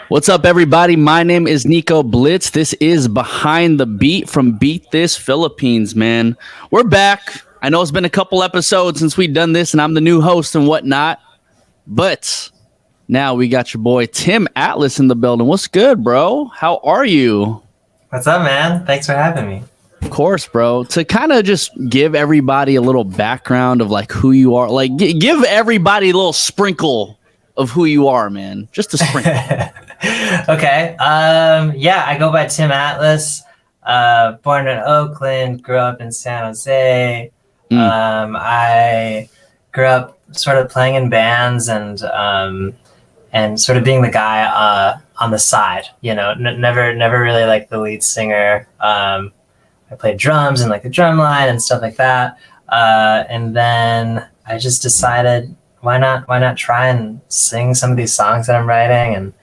What's up, everybody? My name is Nico Blitz. This is Behind the Beat from Beat This Philippines, man. We're back. I know it's been a couple episodes since we've done this, and I'm the new host and whatnot. But now we got your boy Tim Atlas in the building. What's good, bro? How are you? What's up, man? Thanks for having me. Of course, bro. To kind of just give everybody a little background of like who you are, like give everybody a little sprinkle of who you are, man. Just a sprinkle. Okay. Yeah, I go by Tim Atlas. Born in Oakland, grew up in San Jose. I grew up sort of playing in bands and sort of being the guy on the side. You know, never really like the lead singer. I played drums and like the drum line and stuff like that. And then I just decided, why not try and sing some of these songs that I'm writing, and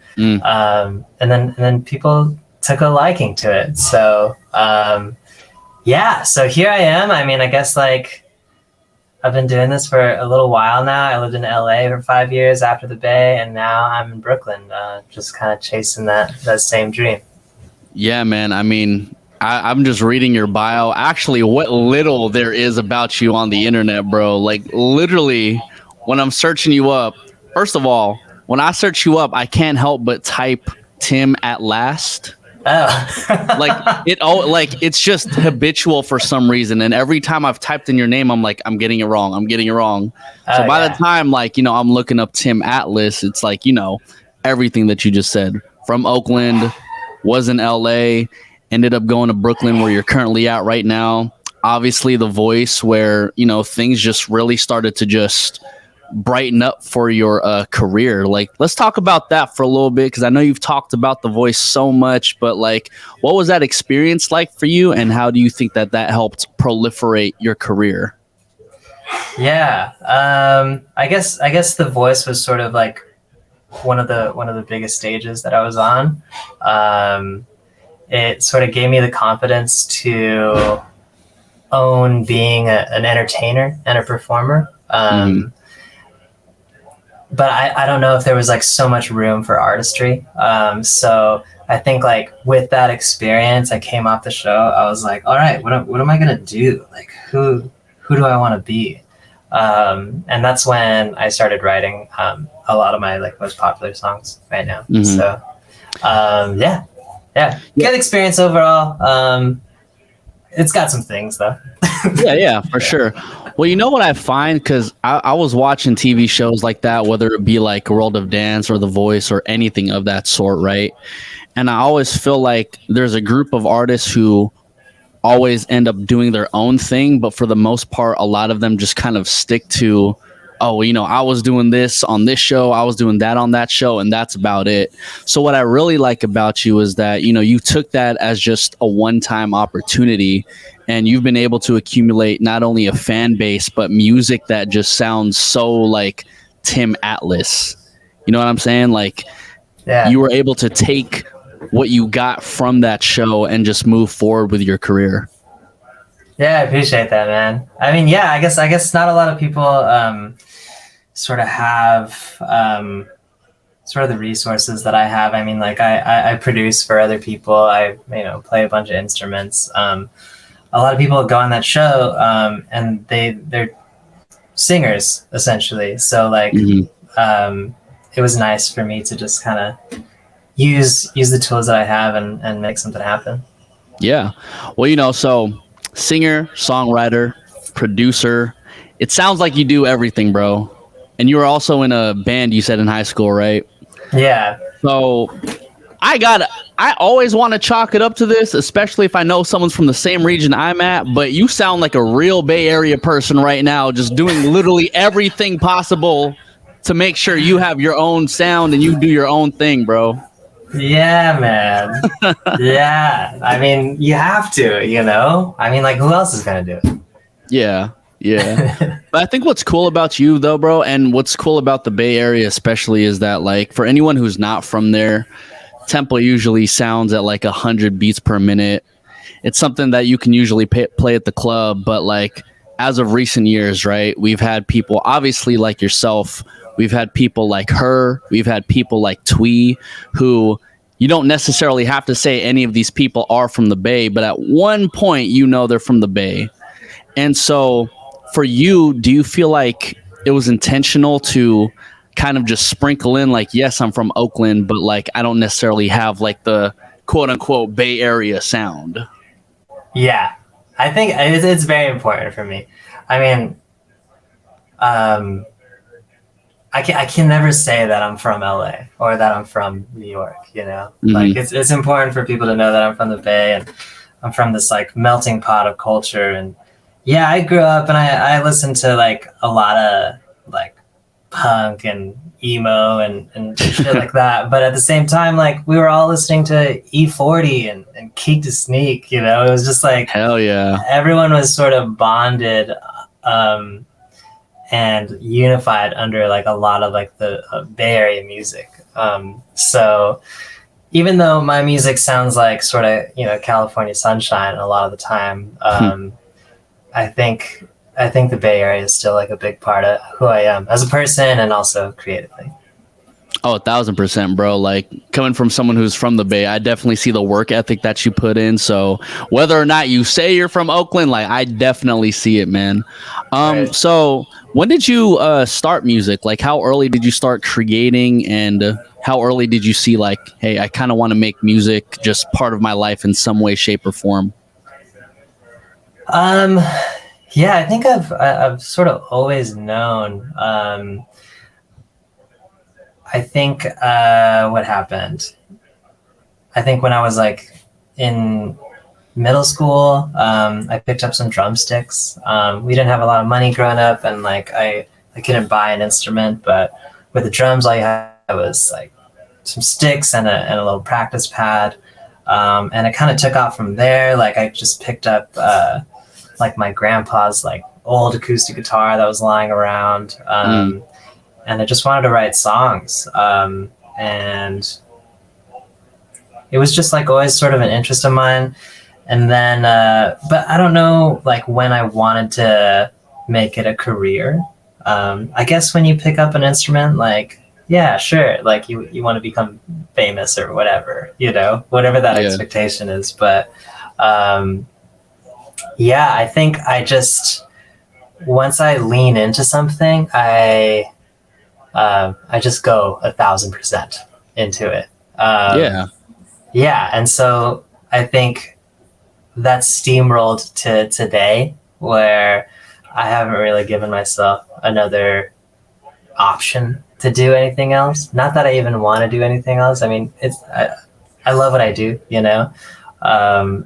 then people took a liking to it. So so here I am. I mean, I guess like I've been doing this for a little while now. I lived in LA for 5 years after the Bay, and now I'm in Brooklyn, just kind of chasing that same dream. Yeah, man. I mean, I'm just reading your bio. Actually, what little there is about you on the internet, bro. Like literally, when I'm searching you up, first of all, when I search you up, I can't help but type Tim at last. Oh. It's just habitual for some reason. And every time I've typed in your name, I'm like, I'm getting it wrong. So by the time I'm looking up Tim Atlas, it's like, everything that you just said. From Oakland, was in LA, ended up going to Brooklyn where you're currently at right now. Obviously the voice where, things just really started to just brighten up for your career. Like, let's talk about that for a little bit, because I know you've talked about the voice so much, but like, what was that experience like for you, and how do you think that helped proliferate your career? Yeah, I guess the voice was sort of like one of the biggest stages that I was on. It sort of gave me the confidence to own being an entertainer and a performer. But I don't know if there was like so much room for artistry. So I think like with that experience, I came off the show. I was like, all right, what am I gonna do? Like who do I want to be? And that's when I started writing a lot of my like most popular songs right now. So yeah, good experience overall. It's got some things though. yeah, for sure. Well, you know what I find, because I was watching TV shows like that, whether it be like World of Dance or The Voice or anything of that sort, right? And I always feel like there's a group of artists who always end up doing their own thing, but for the most part, a lot of them just kind of stick to, I was doing this on this show, I was doing that on that show, and that's about it. So what I really like about you is that, you took that as just a one-time opportunity, and you've been able to accumulate not only a fan base, but music that just sounds so like Tim Atlas. You know what I'm saying? Like, you were able to take what you got from that show and just move forward with your career. Yeah, I appreciate that, man. I mean, yeah, I guess not a lot of people sort of have sort of the resources that I have. I mean, like I produce for other people. I play a bunch of instruments. A lot of people go on that show and they're singers essentially. So like it was nice for me to just kind of use the tools that I have and make something happen. Yeah. Well, so singer, songwriter, producer, it sounds like you do everything, bro. And you were also in a band, you said, in high school, right? Yeah. So I always want to chalk it up to this, especially if I know someone's from the same region I'm at, but you sound like a real Bay Area person right now, just doing literally everything possible to make sure you have your own sound and you do your own thing, bro. Yeah, man. Yeah. I mean, you have to, I mean, like, who else is going to do it? Yeah. But I think what's cool about you, though, bro, and what's cool about the Bay Area especially is that, like, for anyone who's not from there, tempo usually sounds at like 100 beats per minute. It's something that you can usually play at the club, but like as of recent years, right, we've had people obviously like yourself We've had people like her. We've had people like Twee, who you don't necessarily have to say any of these people are from the Bay, but at one point, they're from the Bay. And so for you, do you feel like it was intentional to kind of just sprinkle in like, yes, I'm from Oakland, but like I don't necessarily have like the quote unquote Bay Area sound? Yeah, I think it's very important for me. I mean, I can never say that I'm from LA or that I'm from New York, Like it's important for people to know that I'm from the Bay and I'm from this like melting pot of culture. And yeah, I grew up and I listened to like a lot of like punk and emo and shit like that. But at the same time, like we were all listening to E40 and Keek to Sneak, It was just like, hell yeah. Everyone was sort of bonded and unified under like a lot of like the Bay Area music. So even though my music sounds like sort of, California sunshine a lot of the time, I think the Bay Area is still like a big part of who I am as a person and also creatively. Oh, 1,000%, bro. Like coming from someone who's from the Bay, I definitely see the work ethic that you put in. So whether or not you say you're from Oakland, like I definitely see it, man. Right. So when did you start music? Like how early did you start creating, and how early did you see like, hey, I kind of want to make music just part of my life in some way, shape, or form? Yeah, I think I've sort of always known. I think what happened, I think when I was like in middle school, I picked up some drumsticks. We didn't have a lot of money growing up, and like I couldn't buy an instrument, but with the drums, all you had was like some sticks and a little practice pad. And it kind of took off from there. Like I just picked up like my grandpa's like old acoustic guitar that was lying around. And I just wanted to write songs. And it was just like always sort of an interest of mine. And then, but I don't know like when I wanted to make it a career. I guess when you pick up an instrument, like, yeah, sure. Like you want to become famous or whatever, whatever that expectation is. But yeah, I think I just, once I lean into something, I just go 1,000% into it. Yeah. And so I think that's steamrolled to today, where I haven't really given myself another option to do anything else. Not that I even want to do anything else. I mean, I love what I do,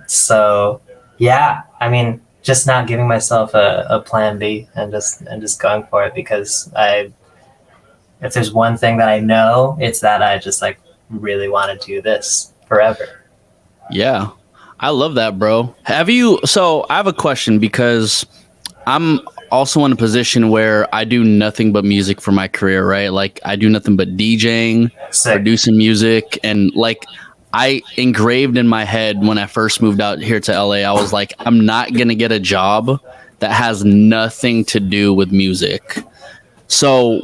So yeah, I mean, just not giving myself a plan B and just going for it, because if there's one thing that I know, it's that I just like really want to do this forever. Yeah. I love that, bro. So I have a question, because I'm also in a position where I do nothing but music for my career, right? Like I do nothing but DJing, producing music, and like I engraved in my head when I first moved out here to LA, I was like, I'm not going to get a job that has nothing to do with music. So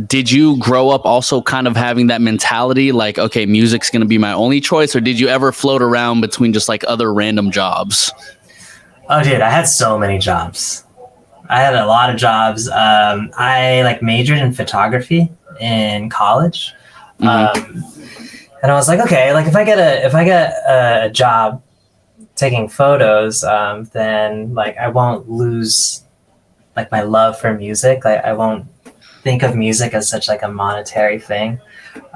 did you grow up also kind of having that mentality, like, okay, music's going to be my only choice? Or did you ever float around between just like other random jobs? Oh, dude, I had so many jobs. I had a lot of jobs. I like majored in photography in college. And I was like, okay, like if I get a job taking photos, then like I won't lose like my love for music. Like I won't think of music as such like a monetary thing.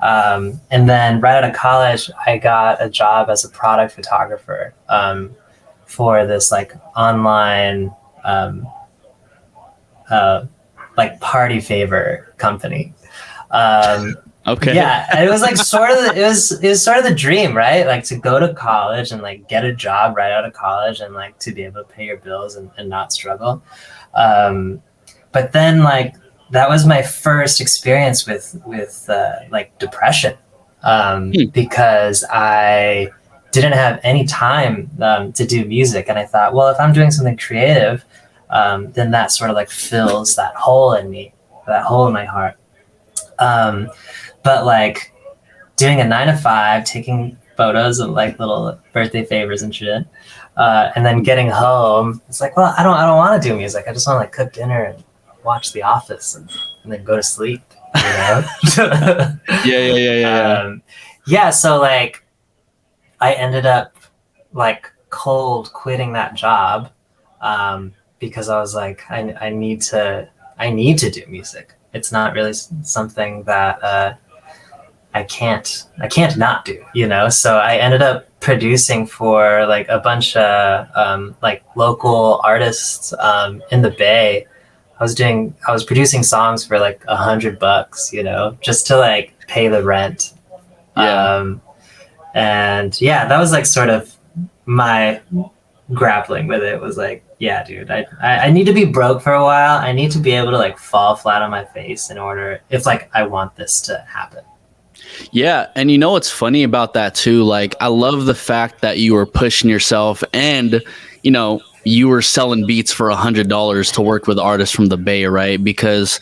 And then right out of college, I got a job as a product photographer for this like online like party favor company. Okay. Yeah, it was like it was sort of the dream, right? Like to go to college and like get a job right out of college and like to be able to pay your bills and not struggle. But then like that was my first experience with like depression, because I didn't have any time to do music, and I thought, well, if I'm doing something creative, then that sort of like fills that hole in me, that hole in my heart. But like doing a 9 to 5, taking photos of like little birthday favors and shit, and then getting home, it's like, well, I don't want to do music. I just want to like cook dinner and watch The Office and then go to sleep. You know? Yeah. So like, I ended up like cold quitting that job because I was like, I need to do music. It's not really something that I can't not do, you know? So I ended up producing for like a bunch of like local artists in the Bay. I was producing songs for like $100, you know, just to like pay the rent. And yeah, that was like sort of my grappling with it. Was like, yeah, dude, I need to be broke for a while. I need to be able to like fall flat on my face in order, if like I want this to happen. Yeah, and you know what's funny about that too? Like, I love the fact that you were pushing yourself, and you know, you were selling beats for $100 to work with artists from the Bay, right? Because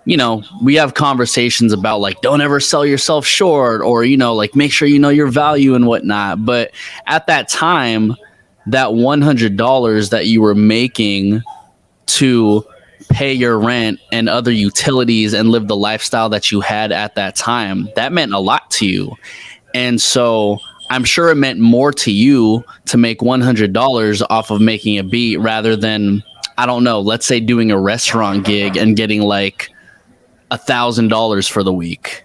you know, we have conversations about like, don't ever sell yourself short, or, you know, like make sure you know your value and whatnot. But at that time, that $100 that you were making to pay your rent and other utilities and live the lifestyle that you had at that time, that meant a lot to you. And so I'm sure it meant more to you to make $100 off of making a beat rather than, I don't know, let's say doing a restaurant gig and getting like $1,000 for the week.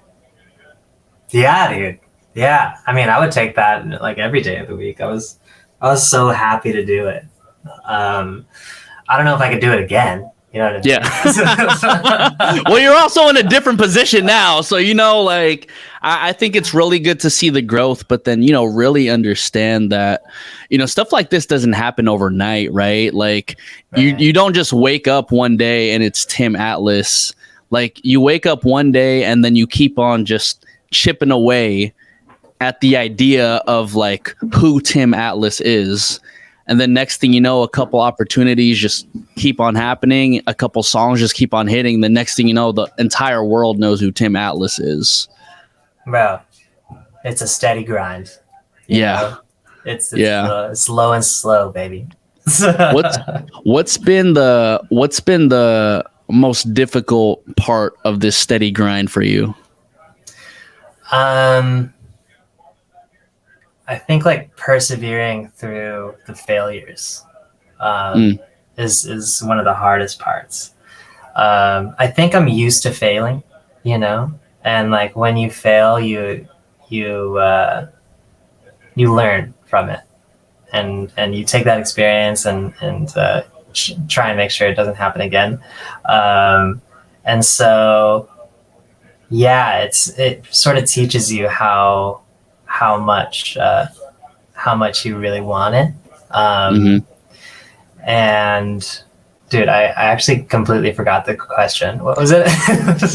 Yeah, dude. Yeah. I mean, I would take that like every day of the week. I was so happy to do it. I don't know if I could do it again. You know what I mean? Yeah. Well, you're also in a different position now. So, you know, like, I think it's really good to see the growth, but then, you know, really understand that, you know, stuff like this doesn't happen overnight, right? Like, right. You don't just wake up one day and it's Tim Atlas. Like, you wake up one day and then you keep on just chipping away at the idea of like who Tim Atlas is. And then next thing you know, a couple opportunities just keep on happening. A couple songs just keep on hitting. The next thing you know, the entire world knows who Tim Atlas is. Bro, it's a steady grind. Yeah. It's slow and slow, baby. What's been the most difficult part of this steady grind for you? I think like persevering through the failures is one of the hardest parts. I think I'm used to failing, you know, and like when you fail, you learn from it, and you take that experience and try and make sure it doesn't happen again. And so, yeah, it sort of teaches you how much you really want it. And dude, I actually completely forgot the question. What was it?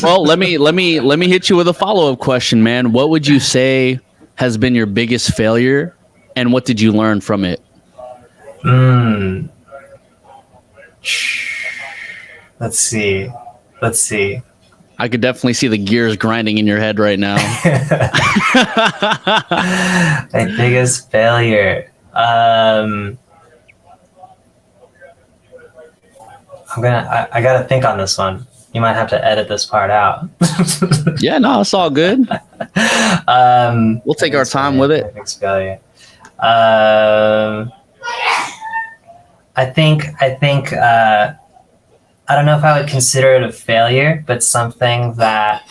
Well, let me hit you with a follow-up question, man. What would you say has been your biggest failure, and what did you learn from it? Let's see. I could definitely see the gears grinding in your head right now. My biggest failure. I gotta think on this one. You might have to edit this part out. Yeah, no, it's all good. We'll take our time with it. Biggest failure. I think I don't know if I would consider it a failure, but something that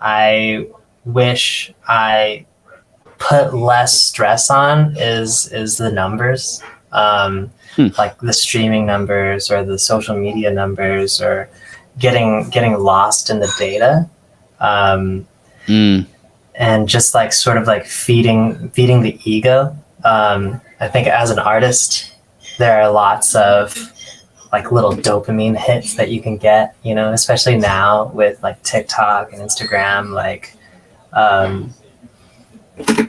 I wish I put less stress on is the numbers, like the streaming numbers or the social media numbers, or getting lost in the data, and just like sort of like feeding the ego. I think as an artist, there are lots of like little dopamine hits that you can get, you know, especially now with like TikTok and Instagram, like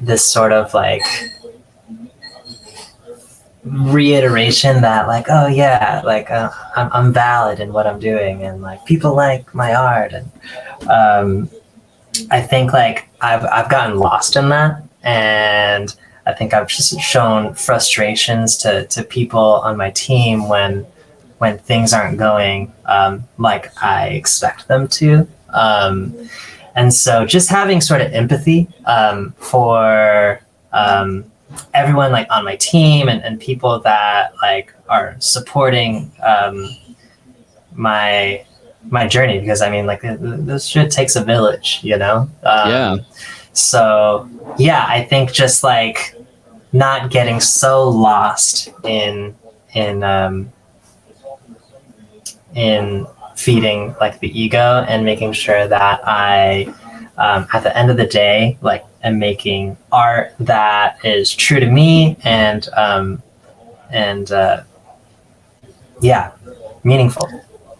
this sort of like reiteration that like, oh yeah, like I'm valid in what I'm doing, and like people like my art, and I think like I've gotten lost in that, and I think I've just shown frustrations to people on my team when things aren't going like I expect them to. And so just having sort of empathy for everyone like on my team and people that like are supporting my journey, because I mean like this shit takes a village, you know? Yeah. So yeah, I think just like not getting so lost in feeding like the ego, and making sure that I at the end of the day like am making art that is true to me and yeah, meaningful.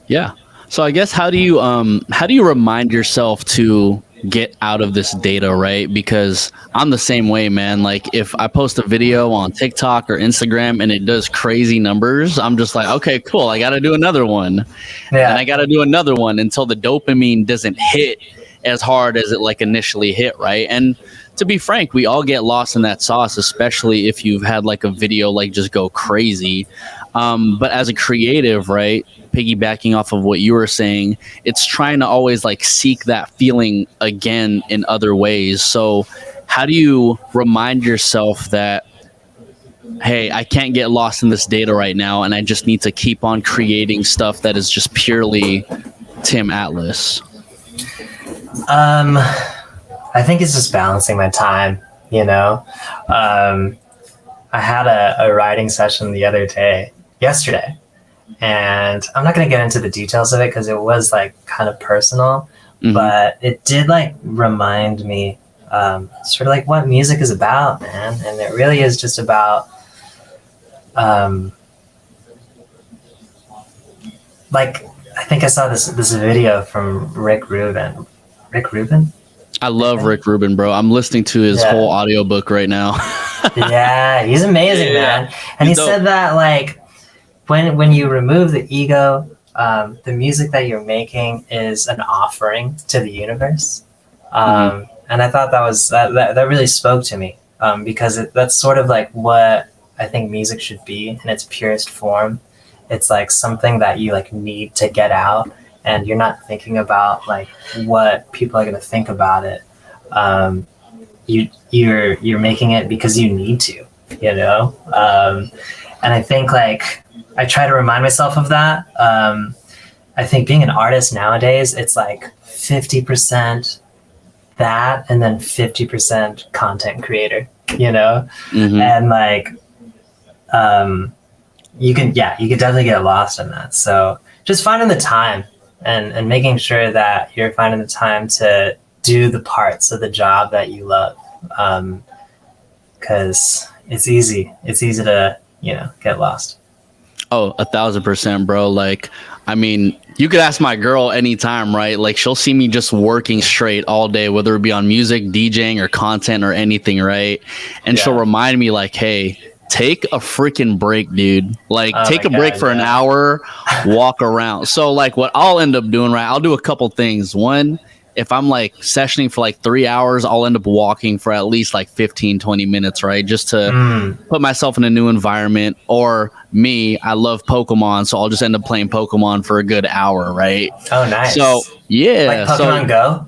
Yeah. So I guess how do you remind yourself to get out of this data, right? Because I'm the same way, man. Like if I post a video on TikTok or Instagram and it does crazy numbers, I'm just like, okay, cool. I got to do another one. Yeah. And I got to do another one until the dopamine doesn't hit as hard as it like initially hit, right? And to be frank, we all get lost in that sauce, especially if you've had like a video like just go crazy. But as a creative, right, piggybacking off of what you were saying, it's trying to always like seek that feeling again in other ways. So how do you remind yourself that, hey, I can't get lost in this data right now, and I just need to keep on creating stuff that is just purely Tim Atlas? I think it's just balancing my time, you know. I had a writing session yesterday, and I'm not going to get into the details of it because it was like kind of personal, but it did like remind me sort of like what music is about, man. And it really is just about like, I think I saw this video from Rick Rubin. I love Rick Rubin, bro. I'm listening to his whole audiobook right now. Yeah, he's amazing, man. And he said that like when you remove the ego, the music that you're making is an offering to the universe. And I thought that really spoke to me, because that's sort of like what I think music should be in its purest form. It's like something that you like need to get out, and you're not thinking about like what people are going to think about it. You're making it because you need to, you know? And I think like I try to remind myself of that. I think being an artist nowadays, it's like 50% that, and then 50% content creator, you know? And like, you can definitely get lost in that. So just finding the time and making sure that you're finding the time to do the parts of the job that you love. Cause it's easy to, you know, get lost. Oh, 1,000%, bro. Like, I mean, you could ask my girl anytime, right? Like, she'll see me just working straight all day, whether it be on music, DJing, or content or anything, right? And she'll remind me, like, hey, take a freaking break, dude. Like, take a break for an hour, walk around. So, like, what I'll end up doing, right? I'll do a couple things. One, if I'm like sessioning for like 3 hours, I'll end up walking for at least like 15, 20 minutes, right? Just to put myself in a new environment. Or me, I love Pokemon, so I'll just end up playing Pokemon for a good hour, right? Oh, nice. So, yeah. Like Pokemon Go?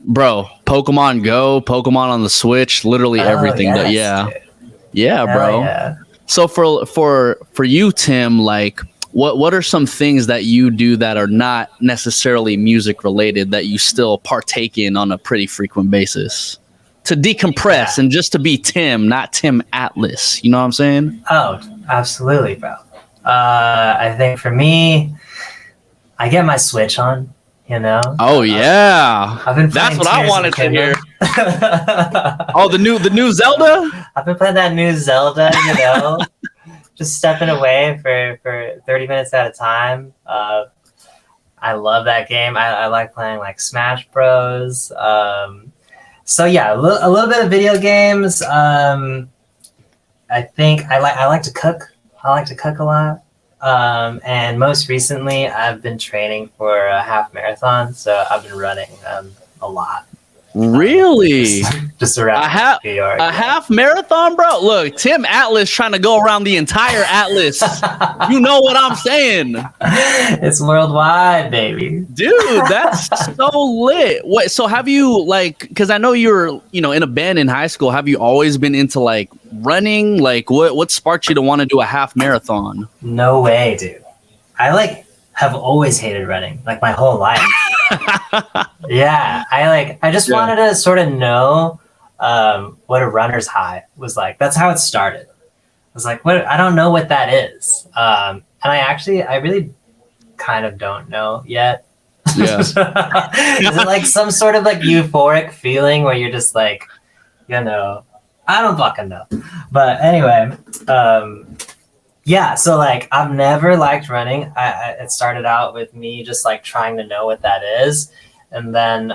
Bro, Pokemon Go, Pokemon on the Switch, literally everything. Yes, Yeah, bro. Yeah. So for you, Tim, like, what are some things that you do that are not necessarily music related that you still partake in on a pretty frequent basis to decompress and just to be Tim, not Tim Atlas? You know what I'm saying? Oh, absolutely, bro. I think for me, I get my Switch on, you know? Oh, yeah. I've been That's what Tears I wanted to hear. Oh, the new Zelda? I've been playing that new Zelda, you know? Just stepping away for 30 minutes at a time. I love that game. I like playing like Smash Bros. So yeah, a little bit of video games. I think I like to cook. I like to cook a lot. And most recently, I've been training for a half marathon. So I've been running a lot. Really? Just around New York. A half marathon, bro? Look, Tim Atlas trying to go around the entire Atlas. You know what I'm saying? It's worldwide, baby. Dude, that's so lit. What? So have you, like, because I know you were, in a band in high school. Have you always been into, like, running? Like, what sparked you to want to do a half marathon? No way, dude. I, have always hated running, like, my whole life. Yeah, I just wanted to sort of know what a runner's high was like. That's how it started. I was like, what? I don't know what that is. And I really kind of don't know yet. Yeah. Is it like some sort of like euphoric feeling where you're just like, I don't fucking know. But anyway, yeah, so like I've never liked running. It started out with me just like trying to know what that is, and then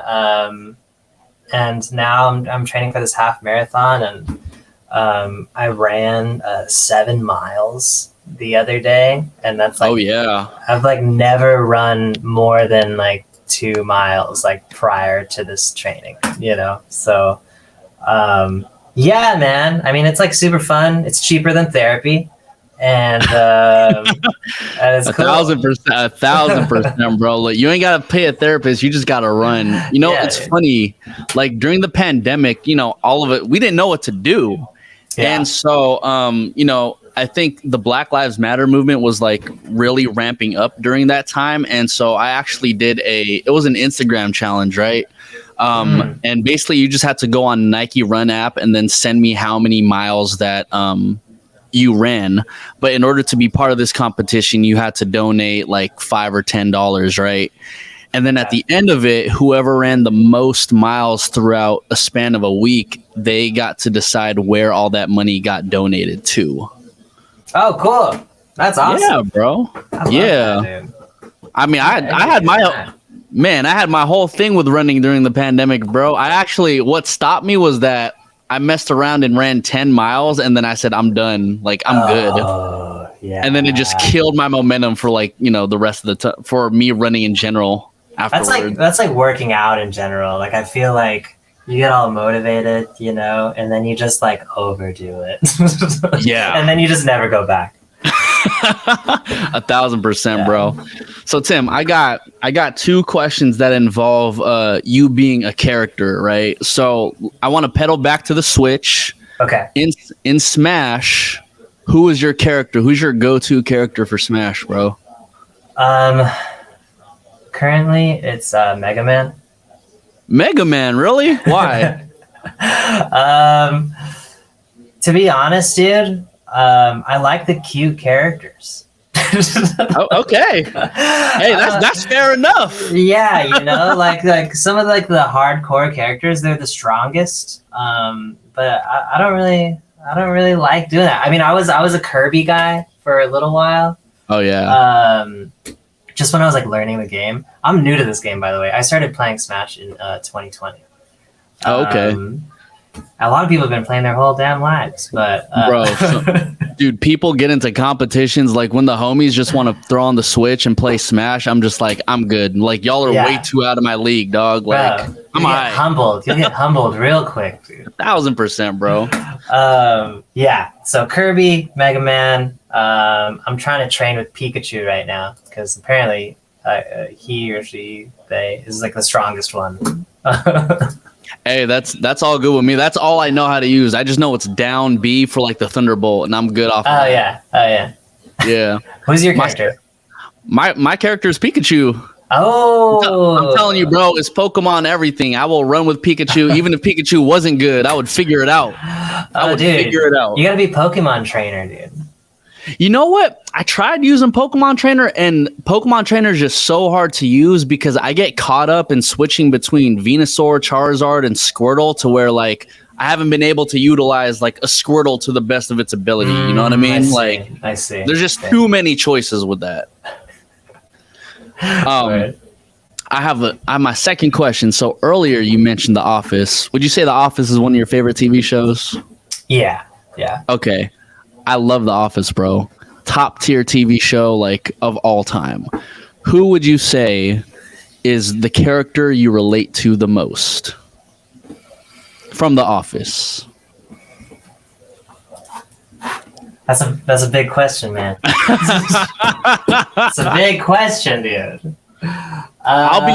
and now I'm training for this half marathon, and I ran 7 miles the other day, and that's like, oh yeah, I've like never run more than like 2 miles like prior to this training, So yeah, man. I mean, it's like super fun. It's cheaper than therapy. And it's cool. 1,000%, bro. Like, you ain't gotta pay a therapist, you just gotta run. It's funny, like during the pandemic, all of it, we didn't know what to do. And so I think the Black Lives Matter movement was like really ramping up during that time. And so I actually did it was an Instagram challenge, right? And basically you just had to go on Nike Run app and then send me how many miles that you ran. But in order to be part of this competition, you had to donate like $5 or $10, right? And then at the end of it, whoever ran the most miles throughout a span of a week, they got to decide where all that money got donated to. Oh, cool. That's awesome. Yeah, bro. That, I mean, I had my whole thing with running during the pandemic, bro. What stopped me was that I messed around and ran 10 miles, and then I said, I'm done. Like, I'm good. Yeah. And then it just killed my momentum for like, the rest of the time for me running in general afterwards. That's like working out in general. Like, I feel like you get all motivated, and then you just like overdo it. Yeah. And then you just never go back. 1,000%, bro. So Tim, I got 2 questions that involve you being a character, right? So I want to pedal back to the Switch. Okay. In Smash, who is your character? Who's your go-to character for Smash, bro? Currently it's Mega Man. Mega Man, really? Why? To be honest, dude, I like the cute characters. Oh, okay. Hey, that's fair enough. Yeah, like some of like the hardcore characters, they're the strongest. But I don't really like doing that. I mean, I was a Kirby guy for a little while. Oh yeah. Just when I was like learning the game. I'm new to this game, by the way. I started playing Smash in 2020. Oh, okay. A lot of people have been playing their whole damn lives, but bro, dude, people get into competitions like when the homies just want to throw on the Switch and play Smash. I'm just like, I'm good. Like, y'all are way too out of my league, dog. Like, bro, I'm humbled. You get humbled real quick, dude. 1,000%, bro. Yeah. So Kirby, Mega Man. I'm trying to train with Pikachu right now because apparently he or she is like the strongest one. Hey, that's all good with me. That's all I know how to use. I just know it's down B for like the Thunderbolt, and I'm good off. Oh yeah. Yeah. Who's your character? My character is Pikachu. Oh, I'm telling you, bro, it's Pokemon everything. I will run with Pikachu, even if Pikachu wasn't good. I would figure it out. Figure it out. You gotta be Pokemon trainer, dude. You know what? I tried using Pokemon Trainer, and Pokemon Trainer is just so hard to use because I get caught up in switching between Venusaur, Charizard, and Squirtle to where like I haven't been able to utilize like a Squirtle to the best of its ability. You know what I mean? I see. There's just too many choices with that. Right. I have my second question. So earlier you mentioned The Office. Would you say The Office is one of your favorite TV shows? Yeah. Okay. I love The Office, bro. Top tier TV show like of all time. Who would you say is the character you relate to the most? from The Office? That's a big question, man. It's a big question, dude. I'll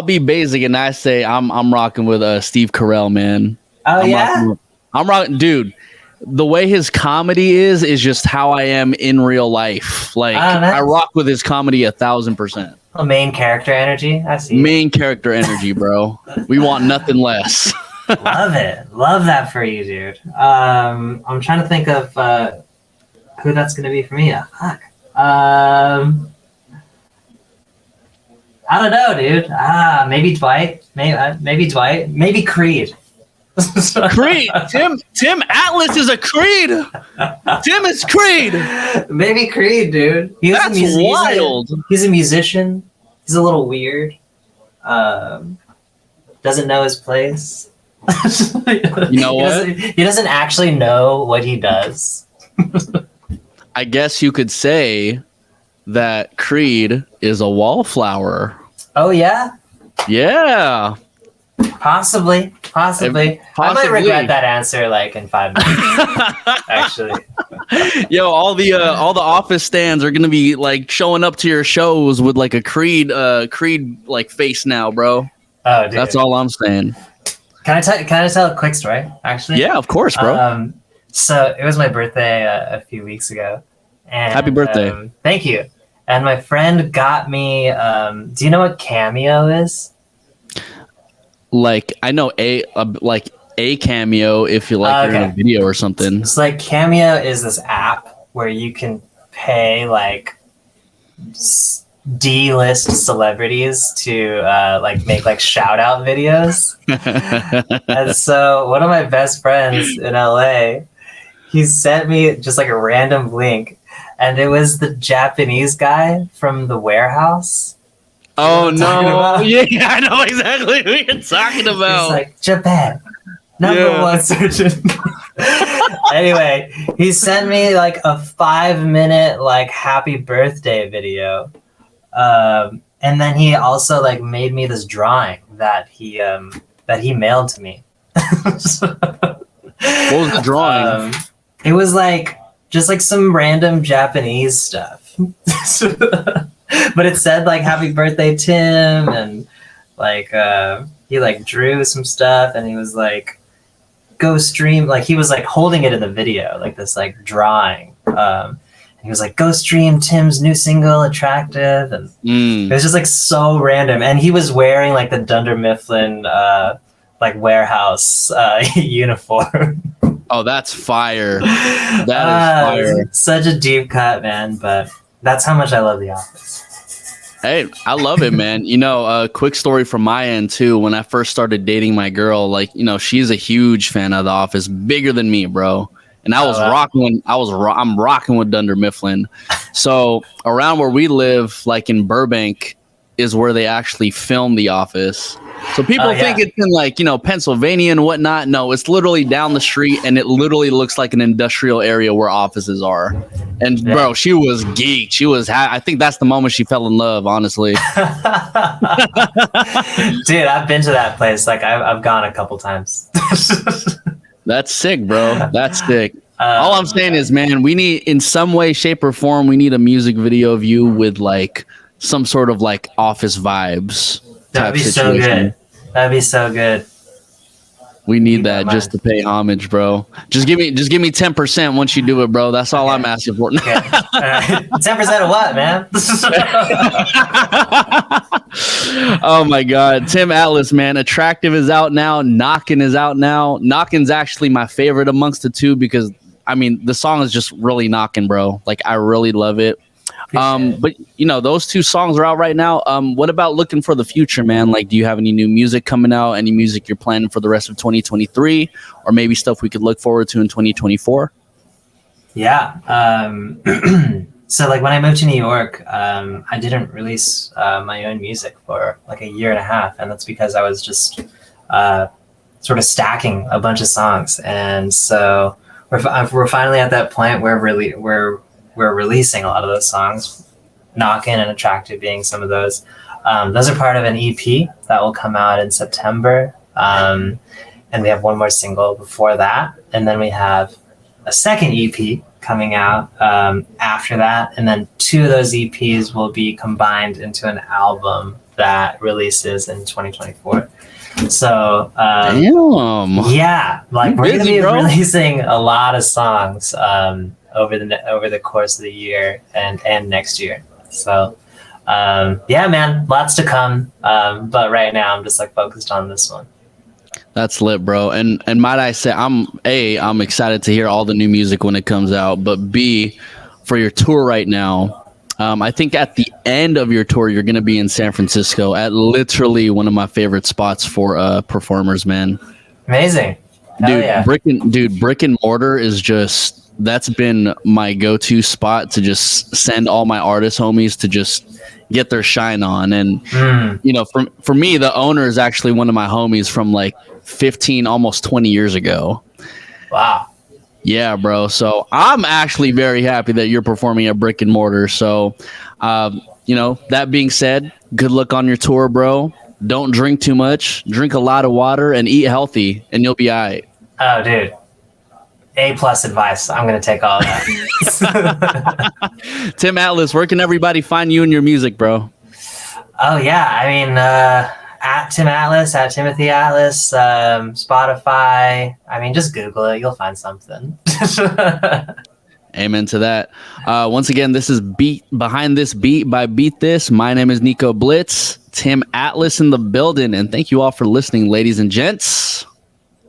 be basic, and I say I'm rocking with Steve Carell, man. Oh yeah, I'm rocking, dude. The way his comedy is just how I am in real life. Like I rock with his comedy 1,000%. A main character energy. I see. Main character energy, bro. We want nothing less. Love it. Love that for you, dude. I'm trying to think of who that's gonna be for me. Fuck. I don't know, dude. Maybe Dwight. Maybe Dwight. Maybe Creed. Creed. Tim Atlas is a Creed. Tim is Creed. Maybe Creed, dude. That's wild. He's a musician. He's a little weird. Doesn't know his place. You know what? He doesn't actually know what he does. I guess you could say that Creed is a wallflower. Oh yeah? Yeah. Possibly. I might regret that answer like in 5 minutes. Actually. Yo, all the Office stands are gonna be like showing up to your shows with like a Creed like face now, bro. Oh, dude. That's all I'm saying. Can I tell a quick story? Actually. Yeah, of course, bro. So it was my birthday a few weeks ago. And, happy birthday! Thank you. And my friend got me. Do you know what Cameo is? Like I know a Cameo if you like you're in a video or something. It's like Cameo is this app where you can pay like D-list celebrities to like make like shout out videos. And so one of my best friends in LA, he sent me just like a random link, and it was the Japanese guy from The Warehouse. Oh no! Yeah, I know exactly who you're talking about. He's like Japan, number one search. Anyway, he sent me like a 5-minute like happy birthday video, and then he also like made me this drawing that he mailed to me. What was the drawing? It was like just like some random Japanese stuff. But it said like happy birthday Tim, and like he like drew some stuff, and he was like go stream, like he was like holding it in the video like this like drawing, and he was like go stream Tim's new single Attractive, and it was just like so random, and he was wearing like the Dunder Mifflin like warehouse uniform. Oh, that's fire. That is fire. Such a deep cut, man, but that's how much I love The Office. Hey, I love it, man. You know, a quick story from my end too. When I first started dating my girl, like, you know, she's a huge fan of The Office, bigger than me, bro. And I was I'm rocking with Dunder Mifflin. So around where we live, like in Burbank, is where they actually film The Office. So people think it's in like, you know, Pennsylvania and whatnot. No, it's literally down the street, and it literally looks like an industrial area where offices are. And bro, she was geeked. She was, I think that's the moment she fell in love, honestly. Dude, I've been to that place. Like I've gone a couple times. That's sick, bro. That's sick. All I'm saying is, man, we need, in some way, shape, or form, we need a music video of you with like some sort of like Office vibes. That'd be so good. That'd be so good. We need that just to pay homage, bro. Just give me 10% once you do it, bro. That's all I'm asking for. Okay. 10% of what, man? Oh my God. Tim Atlas, man. Attractive is out now. Knockin' is out now. Knockin's actually my favorite amongst the two because, I mean, the song is just really knocking, bro. Like, I really love it. But you know, those two songs are out right now. What about looking for the future, man? Like, do you have any new music coming out? Any music you're planning for the rest of 2023, or maybe stuff we could look forward to in 2024? Yeah. So like when I moved to New York, I didn't release my own music for like a year and a half, and that's because I was just sort of stacking a bunch of songs, and so we're finally at that point where we're releasing a lot of those songs, Knockin' and Attractive being some of those. Those are part of an EP that will come out in September. and we have one more single before that, and then we have a second EP coming out after that, and then 2 of those EPs will be combined into an album that releases in 2024. So damn, yeah, like we're gonna be bro. releasing a lot of songs over the course of the year and next year. So yeah, man, lots to come. But right now I'm just like focused on this one. That's lit, bro. And might I say, I'm excited to hear all the new music when it comes out. But B, for your tour right now, I think at the end of your tour, you're gonna be in San Francisco at literally one of my favorite spots for performers, man. Amazing, dude. Yeah. Brick and mortar is that's been my go-to spot to just send all my artist homies to just get their shine on. And you know, for me, the owner is actually one of my homies from like 15, almost 20 years ago. Wow. Yeah, bro. So I'm actually very happy that you're performing at Brick and Mortar. So, you know, that being said, good luck on your tour, bro. Don't drink too much. Drink a lot of water and eat healthy, and you'll be all right. Oh, dude. A+ advice. I'm going to take all of that. Tim Atlas, where can everybody find you and your music, bro? Oh, yeah. I mean, at Tim Atlas, at Timothy Atlas, Spotify. I mean, just Google it. You'll find something. Amen to that. Once again, this is Behind This Beat by Beat This. My name is Nico Blitz. Tim Atlas in the building. And thank you all for listening, ladies and gents.